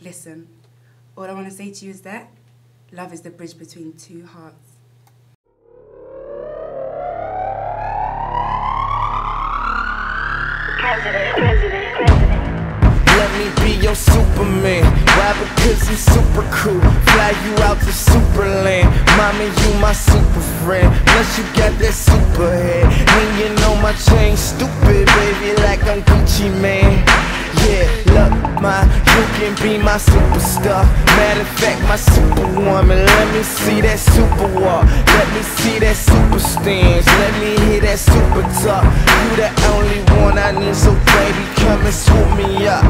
Listen, all I want to say to you is that love is the bridge between two hearts. Let me be your Superman. Why? Because I'm super cool. Fly you out to Superland. Mommy, you my super friend. Plus you got that super head. Hanging on my chain, stupid baby, like I'm Gucci man. Yeah, look, you can be my superstar. Matter of fact, my superwoman. Let me see that super walk. Let me see that super stance. Let me hear that super talk. You the only one I need, so baby, come and swoop me up.